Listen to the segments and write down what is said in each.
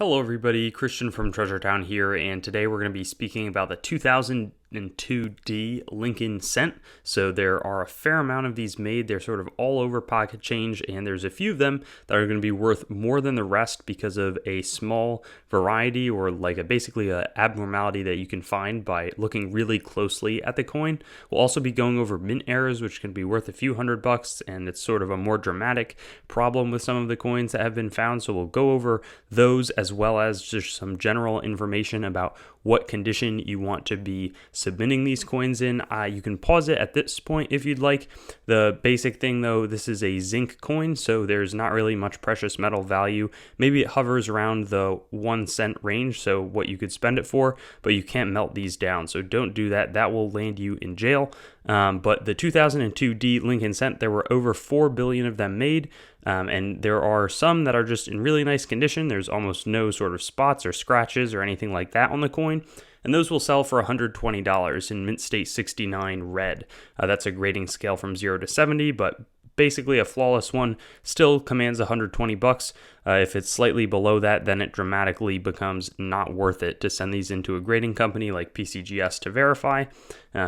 Hello everybody, Christian from Treasure Town here, and today we're going to be speaking about the 2002D Lincoln Cent. So there are a fair amount of these made. They're sort of all over pocket change, and there's a few of them that are going to be worth more than the rest because of a small variety or basically a abnormality that you can find by looking really closely at the coin. We'll also be going over mint errors, which can be worth a few $100, and it's sort of a more dramatic problem with some of the coins that have been found. So we'll go over those as well as just some general information about what condition you want to be submitting these coins in. You can pause it at this point if you'd like. The basic thing though, this is a zinc coin, so there's not really much precious metal value. Maybe it hovers around the 1 cent range, so what you could spend it for, but you can't melt these down, so don't do that. That will land you in jail. But the 2002D Lincoln Cent, there were over 4 billion of them made. And there are some that are just in really nice condition. There's almost no sort of spots or scratches or anything like that on the coin. And those will sell for $120 in Mint State 69 red. That's a grading scale from 0 to 70, but basically a flawless one still commands $120. If it's slightly below that, then it dramatically becomes not worth it to send these into a grading company like PCGS to verify,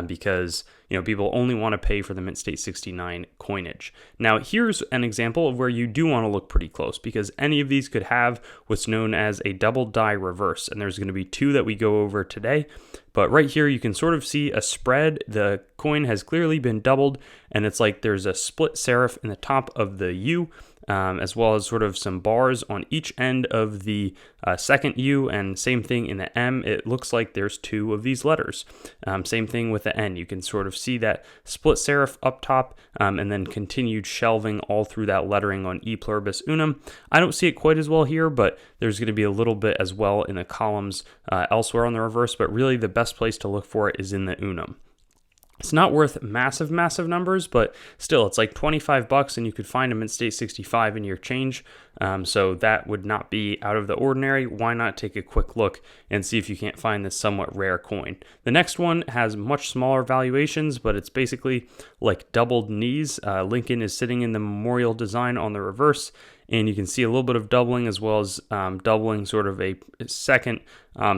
because people only want to pay for the Mint State 69 coinage. Now here's an example of where you do want to look pretty close, because any of these could have what's known as a double die reverse, and there's going to be two that we go over today. But right here you can sort of see a spread. The coin has clearly been doubled, and it's like there's a split serif in the top of the U, as well as sort of some bars on each end of the second U, and same thing in the M. It looks like there's two of these letters. Same thing with the N. You can sort of see that split serif up top, and then continued shelving all through that lettering on E pluribus unum. I don't see it quite as well here, but there's going to be a little bit as well in the columns elsewhere on the reverse, but really the best place to look for it is in the unum. It's not worth massive numbers, but still, it's like $25, and you could find a Mint State 65 in your change. So that would not be out of the ordinary. Why not take a quick look and see if you can't find this somewhat rare coin? The next one has much smaller valuations, but it's basically like doubled knees. Lincoln is sitting in the memorial design on the reverse, and you can see a little bit of doubling, as well as doubling sort of a second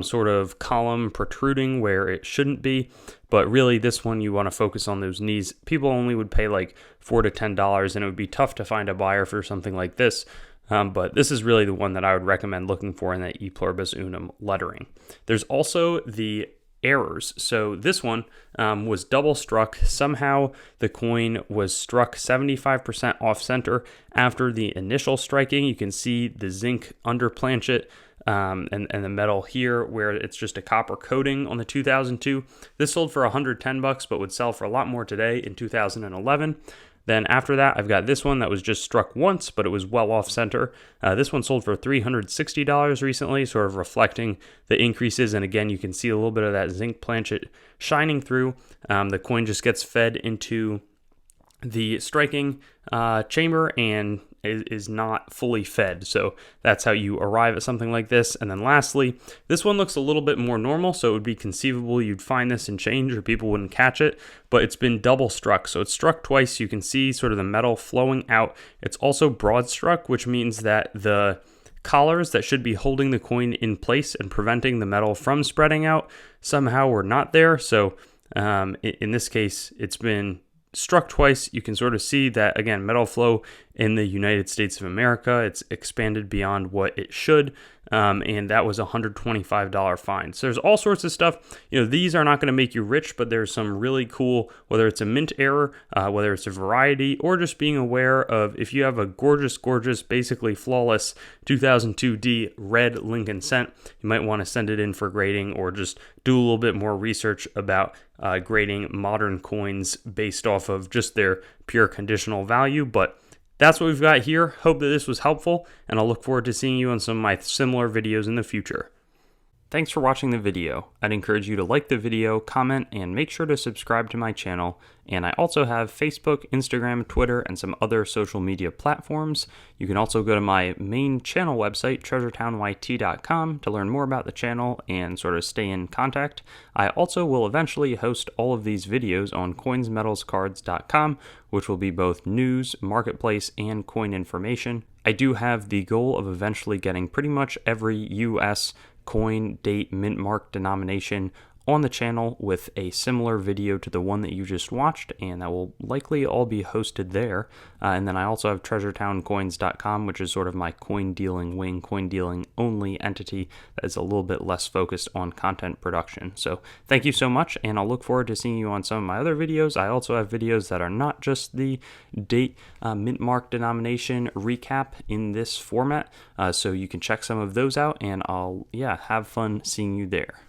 sort of column protruding where it shouldn't be. But really, this one, you want to focus on those knees. People only would pay like $4 to $10, and it would be tough to find a buyer for something like this. But this is really the one that I would recommend looking for in that E pluribus unum lettering. There's also the errors. So this one was double struck. Somehow the coin was struck 75% off center after the initial striking. You can see the zinc under planchet and the metal here where it's just a copper coating on the 2002. This sold for $110, but would sell for a lot more today in 2011. Then after that, I've got this one that was just struck once, but it was well off center. This one sold for $360 recently, sort of reflecting the increases. And again, you can see a little bit of that zinc planchet shining through. The coin just gets fed into the striking chamber and is not fully fed. So that's how you arrive at something like this. And then lastly, this one looks a little bit more normal, so it would be conceivable you'd find this in change or people wouldn't catch it, but it's been double struck. So it's struck twice. You can see sort of the metal flowing out. It's also broad struck, which means that the collars that should be holding the coin in place and preventing the metal from spreading out somehow were not there. So in this case, it's been struck twice. You can sort of see that, again, metal flow in the United States of America, it's expanded beyond what it should, and that was a $125 fine. So there's all sorts of stuff. These are not going to make you rich, but there's some really cool, whether it's a mint error, whether it's a variety, or just being aware of if you have a gorgeous, basically flawless 2002D red Lincoln Cent, you might want to send it in for grading or just do a little bit more research about grading modern coins based off of just their pure conditional value. But that's what we've got here. Hope that this was helpful, and I'll look forward to seeing you on some of my similar videos in the future. Thanks for watching the video. I'd encourage you to like the video, comment, and make sure to subscribe to my channel. And I also have Facebook, Instagram, Twitter, and some other social media platforms. You can also go to my main channel website, treasuretownYT.com, to learn more about the channel and sort of stay in contact. I also will eventually host all of these videos on coinsmetalscards.com, which will be both news, marketplace, and coin information. I do have the goal of eventually getting pretty much every US coin, date, mint mark, denomination on the channel with a similar video to the one that you just watched, and that will likely all be hosted there. And then I also have treasuretowncoins.com, which is sort of my coin dealing wing, coin dealing only entity that is a little bit less focused on content production. So thank you so much, and I'll look forward to seeing you on some of my other videos. I also have videos that are not just the date, mint mark, denomination recap in this format, so you can check some of those out, and I'll have fun seeing you there.